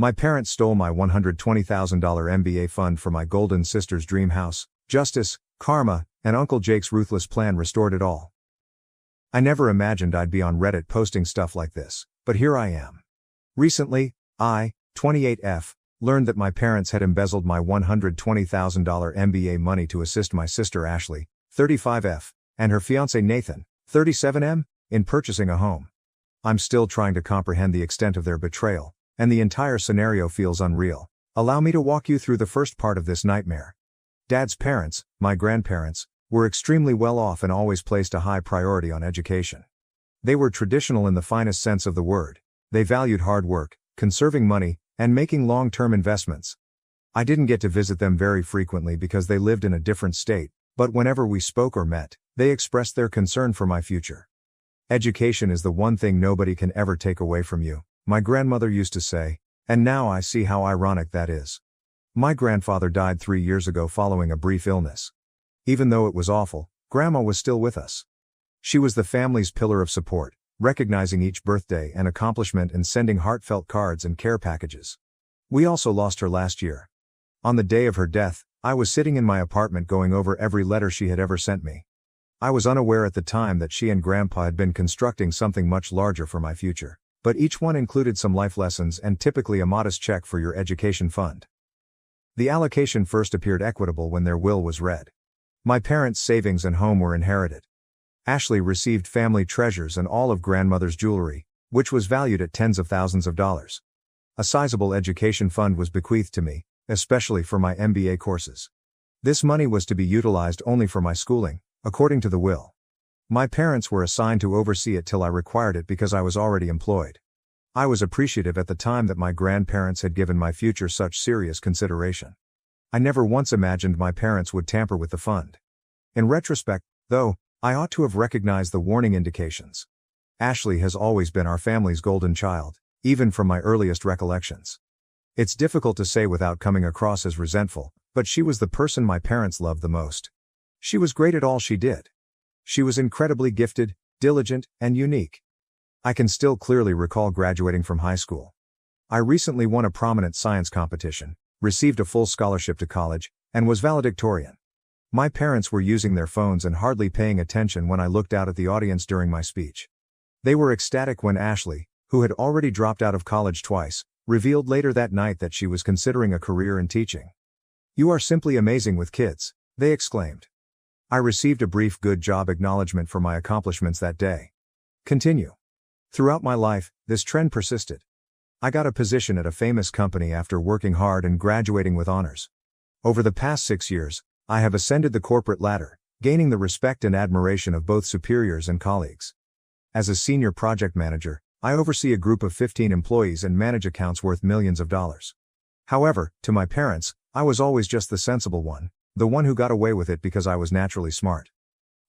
My parents stole my $120,000 MBA fund for my golden sister's dream house. Justice, karma, and Uncle Jake's ruthless plan restored it all. I never imagined I'd be on Reddit posting stuff like this, but here I am. Recently, I, 28F, learned that my parents had embezzled my $120,000 MBA money to assist my sister Ashley, 35F, and her fiancé Nathan, 37M, in purchasing a home. I'm still trying to comprehend the extent of their betrayal, and the entire scenario feels unreal. Allow me to walk you through the first part of this nightmare. Dad's parents, my grandparents, were extremely well off and always placed a high priority on education. They were traditional in the finest sense of the word. They valued hard work, conserving money, and making long-term investments. I didn't get to visit them very frequently because they lived in a different state, but whenever we spoke or met, they expressed their concern for my future. Education is the one thing nobody can ever take away from you, my grandmother used to say, and now I see how ironic that is. My grandfather died 3 years ago following a brief illness. Even though it was awful, Grandma was still with us. She was the family's pillar of support, recognizing each birthday and accomplishment and sending heartfelt cards and care packages. We also lost her last year. On the day of her death, I was sitting in my apartment going over every letter she had ever sent me. I was unaware at the time that she and Grandpa had been constructing something much larger for my future, but each one included some life lessons and typically a modest check for your education fund. The allocation first appeared equitable when their will was read. My parents' savings and home were inherited. Ashley received family treasures and all of grandmother's jewelry, which was valued at tens of thousands of dollars. A sizable education fund was bequeathed to me, especially for my MBA courses. This money was to be utilized only for my schooling, according to the will. My parents were assigned to oversee it till I required it because I was already employed. I was appreciative at the time that my grandparents had given my future such serious consideration. I never once imagined my parents would tamper with the fund. In retrospect, though, I ought to have recognized the warning indications. Ashley has always been our family's golden child, even from my earliest recollections. It's difficult to say without coming across as resentful, but she was the person my parents loved the most. She was great at all she did. She was incredibly gifted, diligent, and unique. I can still clearly recall graduating from high school. I recently won a prominent science competition, received a full scholarship to college, and was valedictorian. My parents were using their phones and hardly paying attention when I looked out at the audience during my speech. They were ecstatic when Ashley, who had already dropped out of college twice, revealed later that night that she was considering a career in teaching. "You are simply amazing with kids," they exclaimed. I received a brief good job acknowledgement for my accomplishments that day. Continue. Throughout my life, this trend persisted. I got a position at a famous company after working hard and graduating with honors. Over the past 6 years, I have ascended the corporate ladder, gaining the respect and admiration of both superiors and colleagues. As a senior project manager, I oversee a group of 15 employees and manage accounts worth millions of dollars. However, to my parents, I was always just the sensible one, the one who got away with it because I was naturally smart.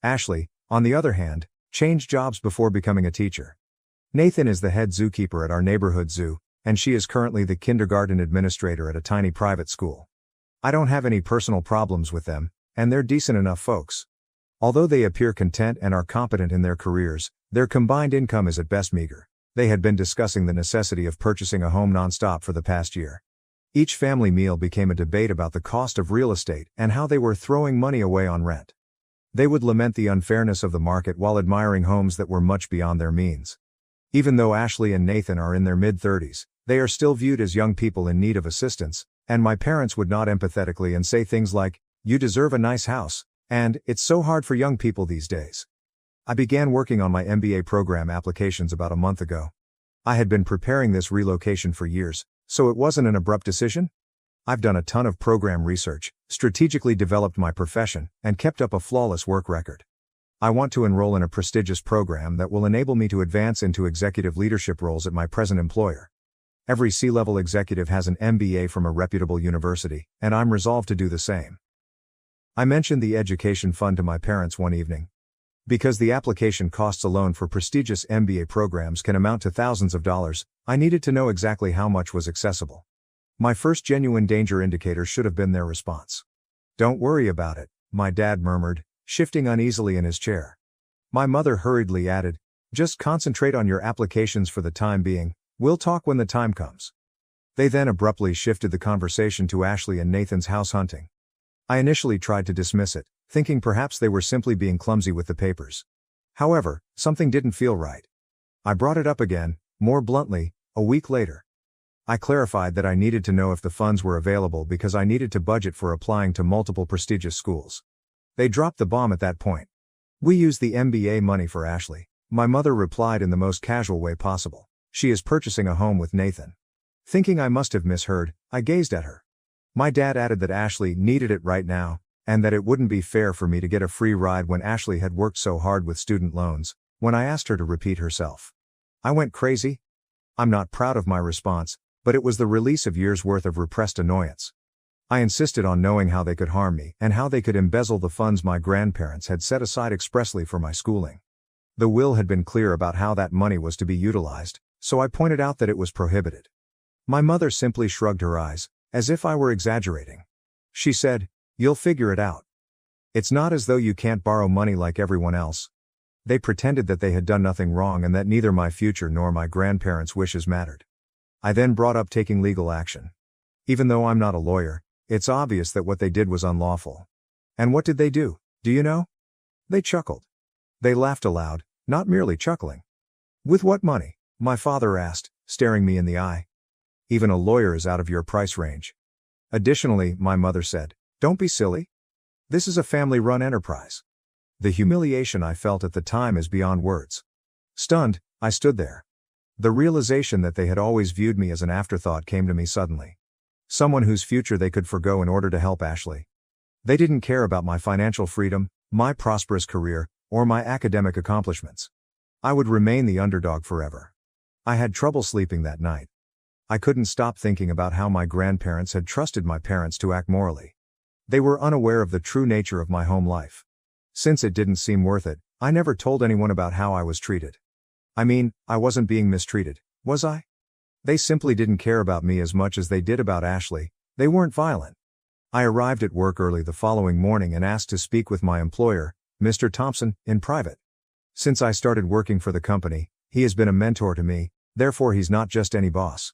Ashley, on the other hand, changed jobs before becoming a teacher. Nathan is the head zookeeper at our neighborhood zoo, and she is currently the kindergarten administrator at a tiny private school. I don't have any personal problems with them, and they're decent enough folks. Although they appear content and are competent in their careers, their combined income is at best meager. They had been discussing the necessity of purchasing a home nonstop for the past year. Each family meal became a debate about the cost of real estate and how they were throwing money away on rent. They would lament the unfairness of the market while admiring homes that were much beyond their means. Even though Ashley and Nathan are in their mid-30s, they are still viewed as young people in need of assistance, and my parents would nod empathetically and say things like, "You deserve a nice house," and "It's so hard for young people these days." I began working on my MBA program applications about a month ago. I had been preparing this relocation for years, so it wasn't an abrupt decision. I've done a ton of program research, strategically developed my profession, and kept up a flawless work record. I want to enroll in a prestigious program that will enable me to advance into executive leadership roles at my present employer. Every C-level executive has an MBA from a reputable university, and I'm resolved to do the same. I mentioned the education fund to my parents one evening. Because the application costs alone for prestigious MBA programs can amount to thousands of dollars, I needed to know exactly how much was accessible. My first genuine danger indicator should have been their response. "Don't worry about it," my dad murmured, shifting uneasily in his chair. My mother hurriedly added, "Just concentrate on your applications for the time being, we'll talk when the time comes." They then abruptly shifted the conversation to Ashley and Nathan's house hunting. I initially tried to dismiss it, thinking perhaps they were simply being clumsy with the papers. However, something didn't feel right. I brought it up again, more bluntly, a week later. I clarified that I needed to know if the funds were available because I needed to budget for applying to multiple prestigious schools. They dropped the bomb at that point. "We use the MBA money for Ashley," my mother replied in the most casual way possible. "She is purchasing a home with Nathan." Thinking I must have misheard, I gazed at her. My dad added that Ashley needed it right now, and that it wouldn't be fair for me to get a free ride when Ashley had worked so hard with student loans, when I asked her to repeat herself. I went crazy. I'm not proud of my response, but it was the release of years' worth of repressed annoyance. I insisted on knowing how they could harm me and how they could embezzle the funds my grandparents had set aside expressly for my schooling. The will had been clear about how that money was to be utilized, so I pointed out that it was prohibited. My mother simply shrugged her eyes, as if I were exaggerating. She said, "You'll figure it out. It's not as though you can't borrow money like everyone else." They pretended that they had done nothing wrong and that neither my future nor my grandparents' wishes mattered. I then brought up taking legal action. Even though I'm not a lawyer, it's obvious that what they did was unlawful. And what did they do, do you know? They chuckled. They laughed aloud, not merely chuckling. "With what money?" my father asked, staring me in the eye. "Even a lawyer is out of your price range." Additionally, my mother said, "Don't be silly. This is a family-run enterprise." The humiliation I felt at the time is beyond words. Stunned, I stood there. The realization that they had always viewed me as an afterthought came to me suddenly. Someone whose future they could forgo in order to help Ashley. They didn't care about my financial freedom, my prosperous career, or my academic accomplishments. I would remain the underdog forever. I had trouble sleeping that night. I couldn't stop thinking about how my grandparents had trusted my parents to act morally. They were unaware of the true nature of my home life. Since it didn't seem worth it, I never told anyone about how I was treated. I mean, I wasn't being mistreated, was I? They simply didn't care about me as much as they did about Ashley. They weren't violent. I arrived at work early the following morning and asked to speak with my employer, Mr. Thompson, in private. Since I started working for the company, he has been a mentor to me, therefore he's not just any boss.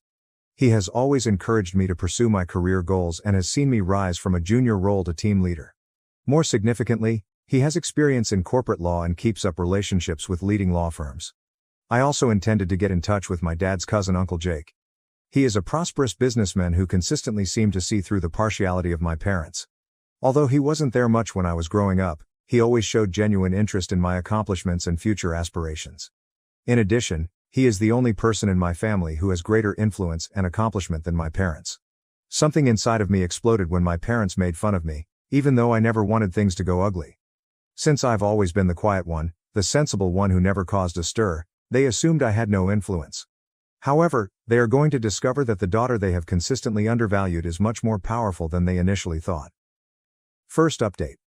He has always encouraged me to pursue my career goals and has seen me rise from a junior role to team leader. More significantly, he has experience in corporate law and keeps up relationships with leading law firms. I also intended to get in touch with my dad's cousin Uncle Jake. He is a prosperous businessman who consistently seemed to see through the partiality of my parents. Although he wasn't there much when I was growing up, he always showed genuine interest in my accomplishments and future aspirations. In addition, he is the only person in my family who has greater influence and accomplishment than my parents. Something inside of me exploded when my parents made fun of me, even though I never wanted things to go ugly. Since I've always been the quiet one, the sensible one who never caused a stir, they assumed I had no influence. However, they are going to discover that the daughter they have consistently undervalued is much more powerful than they initially thought. First update.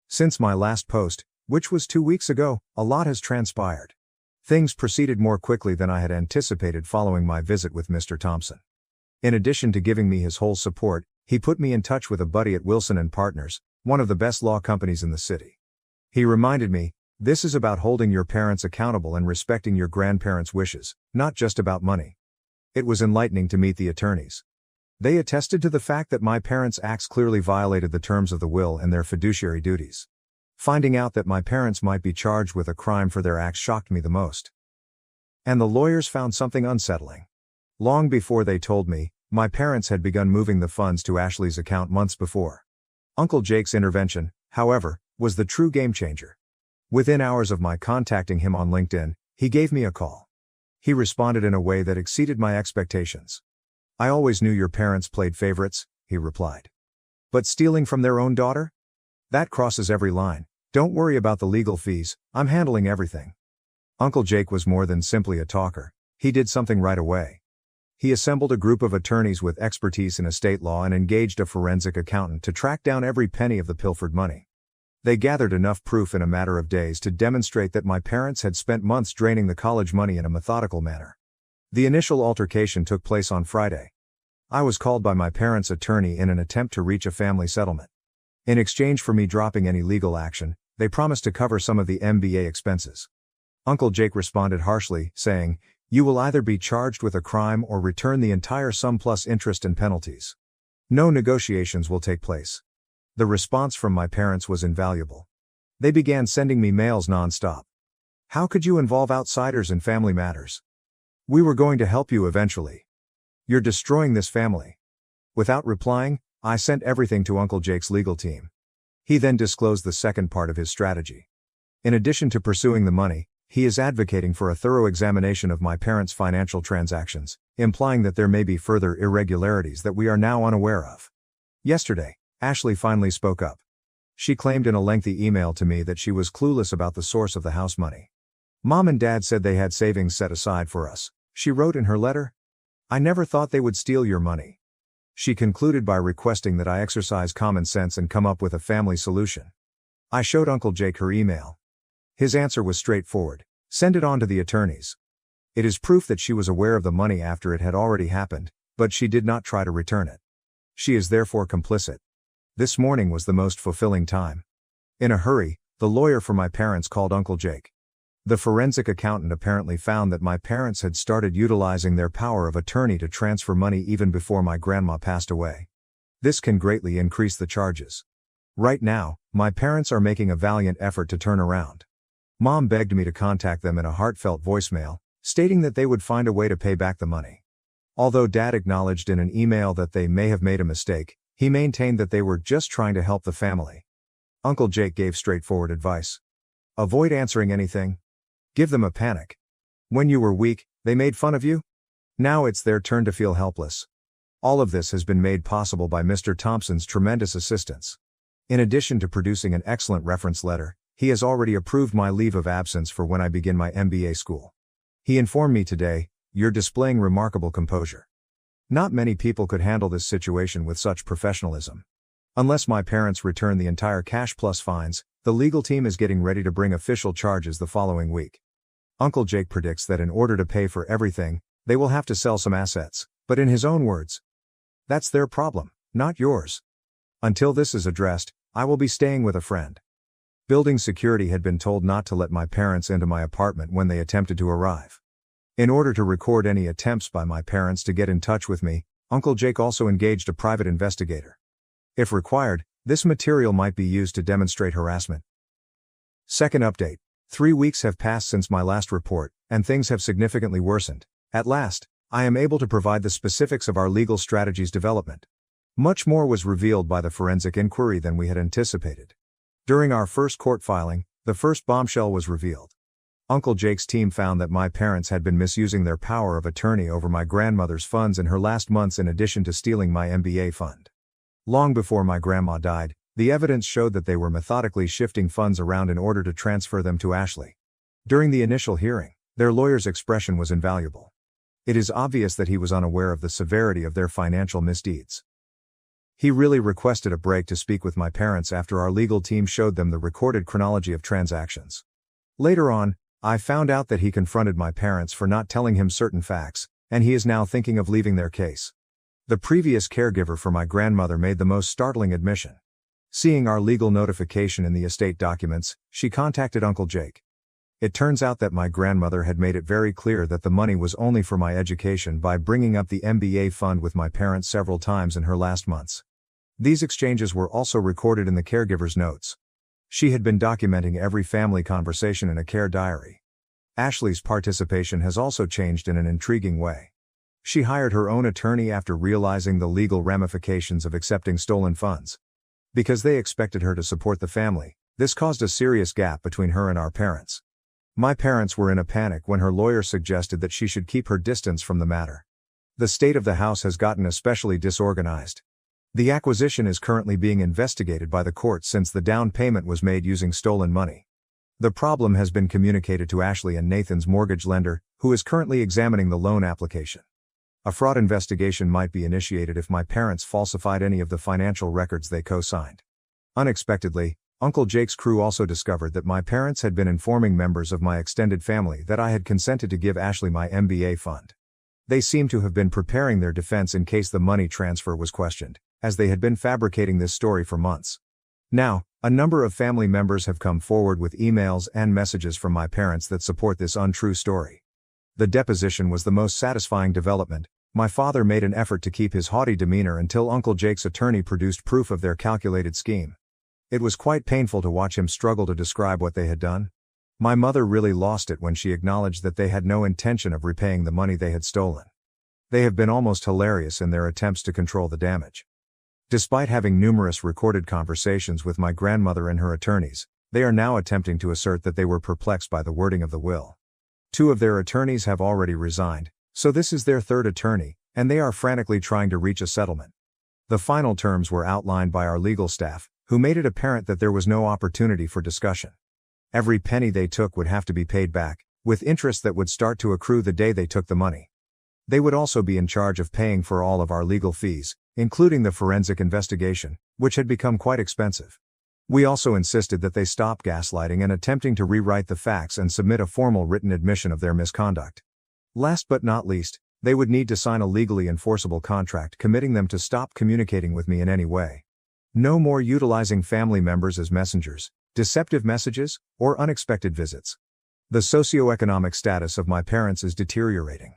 Since my last post, which was 2 weeks ago, a lot has transpired. Things proceeded more quickly than I had anticipated following my visit with Mr. Thompson. In addition to giving me his whole support, he put me in touch with a buddy at Wilson & Partners, one of the best law companies in the city. He reminded me, this is about holding your parents accountable and respecting your grandparents' wishes, not just about money. It was enlightening to meet the attorneys. They attested to the fact that my parents' acts clearly violated the terms of the will and their fiduciary duties. Finding out that my parents might be charged with a crime for their acts shocked me the most. And the lawyers found something unsettling. Long before they told me, my parents had begun moving the funds to Ashley's account months before. Uncle Jake's intervention, however, was the true game changer. Within hours of my contacting him on LinkedIn, he gave me a call. He responded in a way that exceeded my expectations. "I always knew your parents played favorites," he replied. "But stealing from their own daughter? That crosses every line. Don't worry about the legal fees, I'm handling everything." Uncle Jake was more than simply a talker. He did something right away. He assembled a group of attorneys with expertise in estate law and engaged a forensic accountant to track down every penny of the pilfered money. They gathered enough proof in a matter of days to demonstrate that my parents had spent months draining the college money in a methodical manner. The initial altercation took place on Friday. I was called by my parents' attorney in an attempt to reach a family settlement. In exchange for me dropping any legal action, they promised to cover some of the MBA expenses. Uncle Jake responded harshly, saying, You will either be charged with a crime or return the entire sum plus interest and penalties. No negotiations will take place. The response from my parents was invaluable. They began sending me mails non-stop. How could you involve outsiders in family matters? We were going to help you eventually. You're destroying this family. Without replying, I sent everything to Uncle Jake's legal team. He then disclosed the second part of his strategy. In addition to pursuing the money, he is advocating for a thorough examination of my parents' financial transactions, implying that there may be further irregularities that we are now unaware of. Yesterday, Ashley finally spoke up. She claimed in a lengthy email to me that she was clueless about the source of the house money. Mom and Dad said they had savings set aside for us, she wrote in her letter. I never thought they would steal your money. She concluded by requesting that I exercise common sense and come up with a family solution. I showed Uncle Jake her email. His answer was straightforward. Send it on to the attorneys. It is proof that she was aware of the money after it had already happened, but she did not try to return it. She is therefore complicit. This morning was the most fulfilling time. In a hurry, the lawyer for my parents called Uncle Jake. The forensic accountant apparently found that my parents had started utilizing their power of attorney to transfer money even before my grandma passed away. This can greatly increase the charges. Right now, my parents are making a valiant effort to turn around. Mom begged me to contact them in a heartfelt voicemail, stating that they would find a way to pay back the money. Although Dad acknowledged in an email that they may have made a mistake, he maintained that they were just trying to help the family. Uncle Jake gave straightforward advice. Avoid answering anything. Give them a panic. When you were weak, they made fun of you? Now it's their turn to feel helpless. All of this has been made possible by Mr. Thompson's tremendous assistance. In addition to producing an excellent reference letter, he has already approved my leave of absence for when I begin my MBA school. He informed me today, you're displaying remarkable composure. Not many people could handle this situation with such professionalism. Unless my parents return the entire cash plus fines, the legal team is getting ready to bring official charges the following week. Uncle Jake predicts that in order to pay for everything, they will have to sell some assets, but in his own words, that's their problem, not yours. Until this is addressed, I will be staying with a friend. Building security had been told not to let my parents into my apartment when they attempted to arrive. In order to record any attempts by my parents to get in touch with me, Uncle Jake also engaged a private investigator. If required, this material might be used to demonstrate harassment. Second update. 3 weeks have passed since my last report, and things have significantly worsened. At last, I am able to provide the specifics of our legal strategies development. Much more was revealed by the forensic inquiry than we had anticipated. During our first court filing, the first bombshell was revealed. Uncle Jake's team found that my parents had been misusing their power of attorney over my grandmother's funds in her last months in addition to stealing my MBA fund. Long before my grandma died, the evidence showed that they were methodically shifting funds around in order to transfer them to Ashley. During the initial hearing, their lawyer's expression was invaluable. It is obvious that he was unaware of the severity of their financial misdeeds. He really requested a break to speak with my parents after our legal team showed them the recorded chronology of transactions. Later on, I found out that he confronted my parents for not telling him certain facts, and he is now thinking of leaving their case. The previous caregiver for my grandmother made the most startling admission. Seeing our legal notification in the estate documents, she contacted Uncle Jake. It turns out that my grandmother had made it very clear that the money was only for my education by bringing up the MBA fund with my parents several times in her last months. These exchanges were also recorded in the caregiver's notes. She had been documenting every family conversation in a care diary. Ashley's participation has also changed in an intriguing way. She hired her own attorney after realizing the legal ramifications of accepting stolen funds. Because they expected her to support the family, this caused a serious gap between her and our parents. My parents were in a panic when her lawyer suggested that she should keep her distance from the matter. The state of the house has gotten especially disorganized. The acquisition is currently being investigated by the courts since the down payment was made using stolen money. The problem has been communicated to Ashley and Nathan's mortgage lender, who is currently examining the loan application. A fraud investigation might be initiated if my parents falsified any of the financial records they co-signed. Unexpectedly, Uncle Jake's crew also discovered that my parents had been informing members of my extended family that I had consented to give Ashley my MBA fund. They seemed to have been preparing their defense in case the money transfer was questioned, as they had been fabricating this story for months. Now, a number of family members have come forward with emails and messages from my parents that support this untrue story. The deposition was the most satisfying development. My father made an effort to keep his haughty demeanor until Uncle Jake's attorney produced proof of their calculated scheme. It was quite painful to watch him struggle to describe what they had done. My mother really lost it when she acknowledged that they had no intention of repaying the money they had stolen. They have been almost hilarious in their attempts to control the damage. Despite having numerous recorded conversations with my grandmother and her attorneys, they are now attempting to assert that they were perplexed by the wording of the will. 2 of their attorneys have already resigned, so this is their 3rd attorney, and they are frantically trying to reach a settlement. The final terms were outlined by our legal staff, who made it apparent that there was no opportunity for discussion. Every penny they took would have to be paid back, with interest that would start to accrue the day they took the money. They would also be in charge of paying for all of our legal fees, including the forensic investigation, which had become quite expensive. We also insisted that they stop gaslighting and attempting to rewrite the facts and submit a formal written admission of their misconduct. Last but not least, they would need to sign a legally enforceable contract committing them to stop communicating with me in any way. No more utilizing family members as messengers, deceptive messages, or unexpected visits. The socioeconomic status of my parents is deteriorating.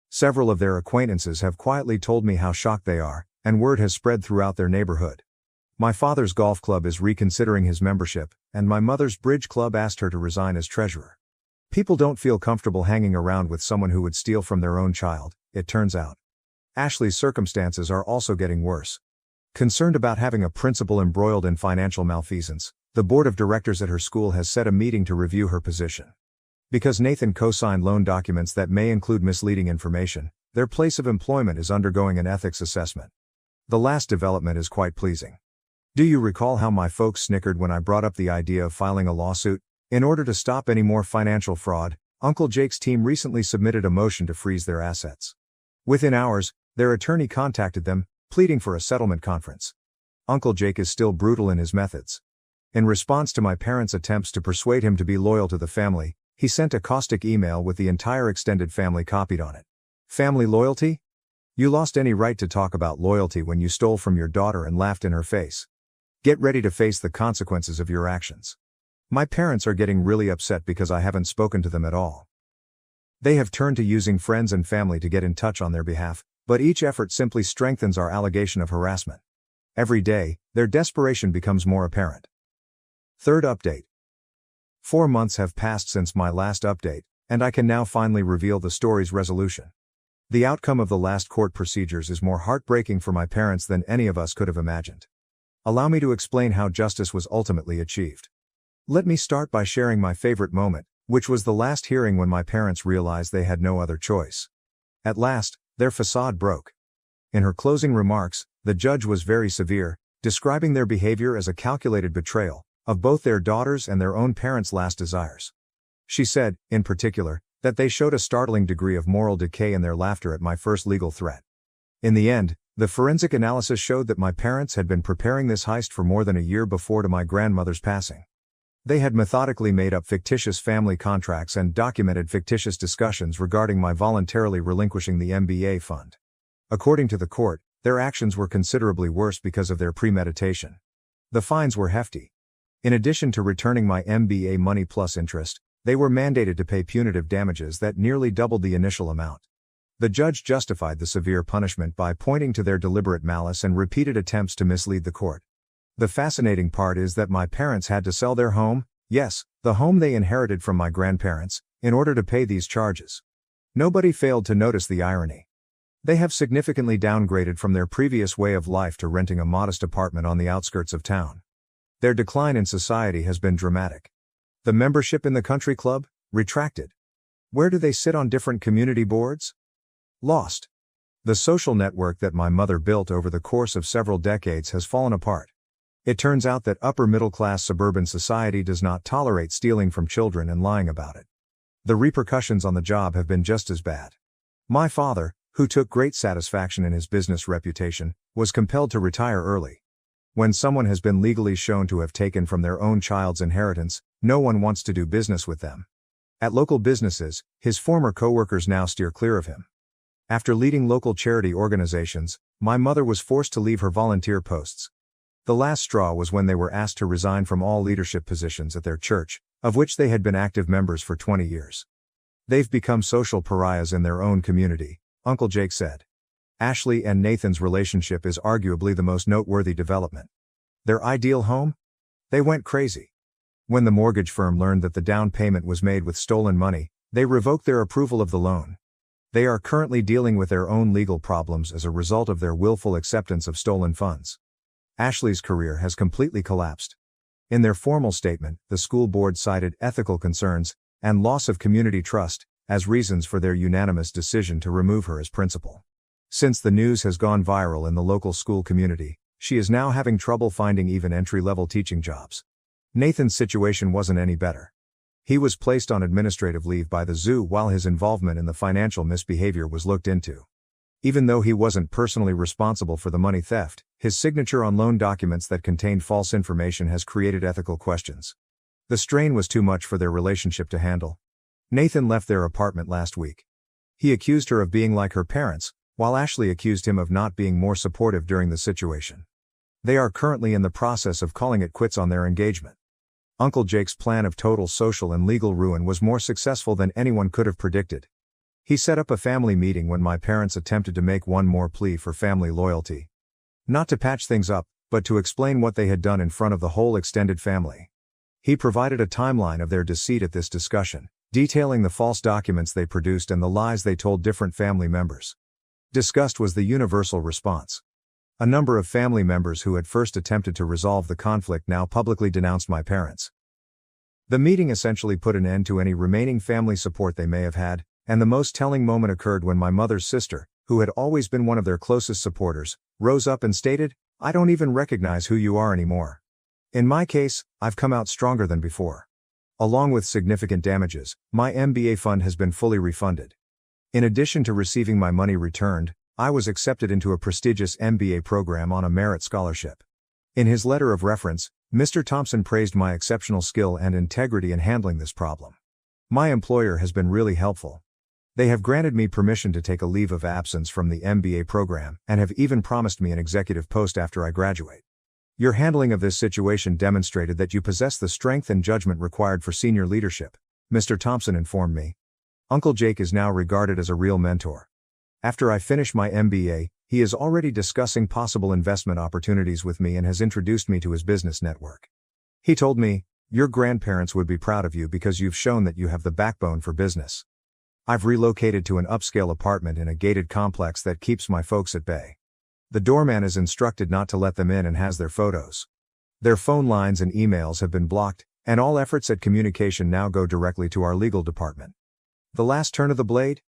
Several of their acquaintances have quietly told me how shocked they are, and word has spread throughout their neighborhood. My father's golf club is reconsidering his membership, and my mother's bridge club asked her to resign as treasurer. People don't feel comfortable hanging around with someone who would steal from their own child, it turns out. Ashley's circumstances are also getting worse. Concerned about having a principal embroiled in financial malfeasance, the board of directors at her school has set a meeting to review her position. Because Nathan co-signed loan documents that may include misleading information, their place of employment is undergoing an ethics assessment. The last development is quite pleasing. Do you recall how my folks snickered when I brought up the idea of filing a lawsuit? In order to stop any more financial fraud, Uncle Jake's team recently submitted a motion to freeze their assets. Within hours, their attorney contacted them, pleading for a settlement conference. Uncle Jake is still brutal in his methods. In response to my parents' attempts to persuade him to be loyal to the family, he sent a caustic email with the entire extended family copied on it. Family loyalty? You lost any right to talk about loyalty when you stole from your daughter and laughed in her face. Get ready to face the consequences of your actions. My parents are getting really upset because I haven't spoken to them at all. They have turned to using friends and family to get in touch on their behalf, but each effort simply strengthens our allegation of harassment. Every day, their desperation becomes more apparent. 3rd update. 4 months have passed since my last update, and I can now finally reveal the story's resolution. The outcome of the last court procedures is more heartbreaking for my parents than any of us could have imagined. Allow me to explain how justice was ultimately achieved. Let me start by sharing my favorite moment, which was the last hearing when my parents realized they had no other choice. At last, their facade broke. In her closing remarks, the judge was very severe, describing their behavior as a calculated betrayal of both their daughters' and their own parents' last desires. She said, in particular, that they showed a startling degree of moral decay in their laughter at my first legal threat. In the end, the forensic analysis showed that my parents had been preparing this heist for more than a year before my grandmother's passing. They had methodically made up fictitious family contracts and documented fictitious discussions regarding my voluntarily relinquishing the MBA fund. According to the court, their actions were considerably worse because of their premeditation. The fines were hefty. In addition to returning my MBA money plus interest, they were mandated to pay punitive damages that nearly doubled the initial amount. The judge justified the severe punishment by pointing to their deliberate malice and repeated attempts to mislead the court. The fascinating part is that my parents had to sell their home, yes, the home they inherited from my grandparents, in order to pay these charges. Nobody failed to notice the irony. They have significantly downgraded from their previous way of life to renting a modest apartment on the outskirts of town. Their decline in society has been dramatic. The membership in the country club? Retracted. Where do they sit on different community boards? Lost. The social network that my mother built over the course of several decades has fallen apart. It turns out that upper-middle-class suburban society does not tolerate stealing from children and lying about it. The repercussions on the job have been just as bad. My father, who took great satisfaction in his business reputation, was compelled to retire early. When someone has been legally shown to have taken from their own child's inheritance, no one wants to do business with them. At local businesses, his former co-workers now steer clear of him. After leading local charity organizations, my mother was forced to leave her volunteer posts. The last straw was when they were asked to resign from all leadership positions at their church, of which they had been active members for 20 years. They've become social pariahs in their own community, Uncle Jake said. Ashley and Nathan's relationship is arguably the most noteworthy development. Their ideal home? They went crazy. When the mortgage firm learned that the down payment was made with stolen money, they revoked their approval of the loan. They are currently dealing with their own legal problems as a result of their willful acceptance of stolen funds. Ashley's career has completely collapsed. In their formal statement, the school board cited ethical concerns and loss of community trust as reasons for their unanimous decision to remove her as principal. Since the news has gone viral in the local school community, she is now having trouble finding even entry-level teaching jobs. Nathan's situation wasn't any better. He was placed on administrative leave by the zoo while his involvement in the financial misbehavior was looked into. Even though he wasn't personally responsible for the money theft, his signature on loan documents that contained false information has created ethical questions. The strain was too much for their relationship to handle. Nathan left their apartment last week. He accused her of being like her parents, while Ashley accused him of not being more supportive during the situation. They are currently in the process of calling it quits on their engagement. Uncle Jake's plan of total social and legal ruin was more successful than anyone could have predicted. He set up a family meeting when my parents attempted to make one more plea for family loyalty. Not to patch things up, but to explain what they had done in front of the whole extended family. He provided a timeline of their deceit at this discussion, detailing the false documents they produced and the lies they told different family members. Disgust was the universal response. A number of family members who had first attempted to resolve the conflict now publicly denounced my parents. The meeting essentially put an end to any remaining family support they may have had, and the most telling moment occurred when my mother's sister, who had always been one of their closest supporters, rose up and stated, "I don't even recognize who you are anymore. In my case, I've come out stronger than before. Along with significant damages, my MBA fund has been fully refunded. In addition to receiving my money returned, I was accepted into a prestigious MBA program on a merit scholarship." In his letter of reference, Mr. Thompson praised my exceptional skill and integrity in handling this problem. "My employer has been really helpful. They have granted me permission to take a leave of absence from the MBA program and have even promised me an executive post after I graduate. Your handling of this situation demonstrated that you possess the strength and judgment required for senior leadership," Mr. Thompson informed me. Uncle Jake is now regarded as a real mentor. After I finish my MBA, he is already discussing possible investment opportunities with me and has introduced me to his business network. He told me, "Your grandparents would be proud of you because you've shown that you have the backbone for business." I've relocated to an upscale apartment in a gated complex that keeps my folks at bay. The doorman is instructed not to let them in and has their photos. Their phone lines and emails have been blocked, and all efforts at communication now go directly to our legal department. The last turn of the blade?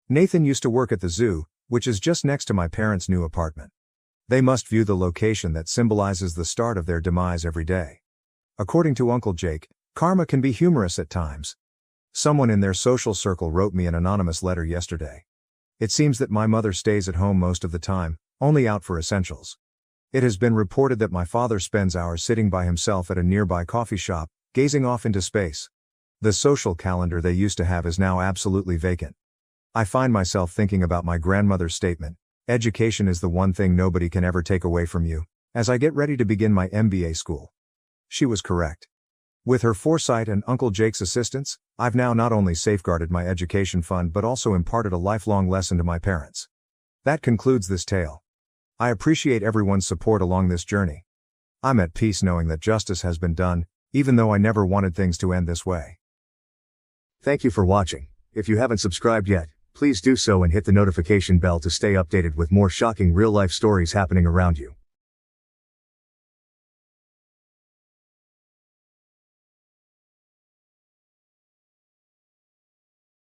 Nathan used to work at the zoo, which is just next to my parents' new apartment. They must view the location that symbolizes the start of their demise every day. According to Uncle Jake, karma can be humorous at times. Someone in their social circle wrote me an anonymous letter yesterday. It seems that my mother stays at home most of the time, only out for essentials. It has been reported that my father spends hours sitting by himself at a nearby coffee shop, gazing off into space. The social calendar they used to have is now absolutely vacant. I find myself thinking about my grandmother's statement, "Education is the one thing nobody can ever take away from you," as I get ready to begin my MBA school. She was correct. With her foresight and Uncle Jake's assistance, I've now not only safeguarded my education fund but also imparted a lifelong lesson to my parents. That concludes this tale. I appreciate everyone's support along this journey. I'm at peace knowing that justice has been done, even though I never wanted things to end this way. Thank you for watching. If you haven't subscribed yet, please do so and hit the notification bell to stay updated with more shocking real-life stories happening around you.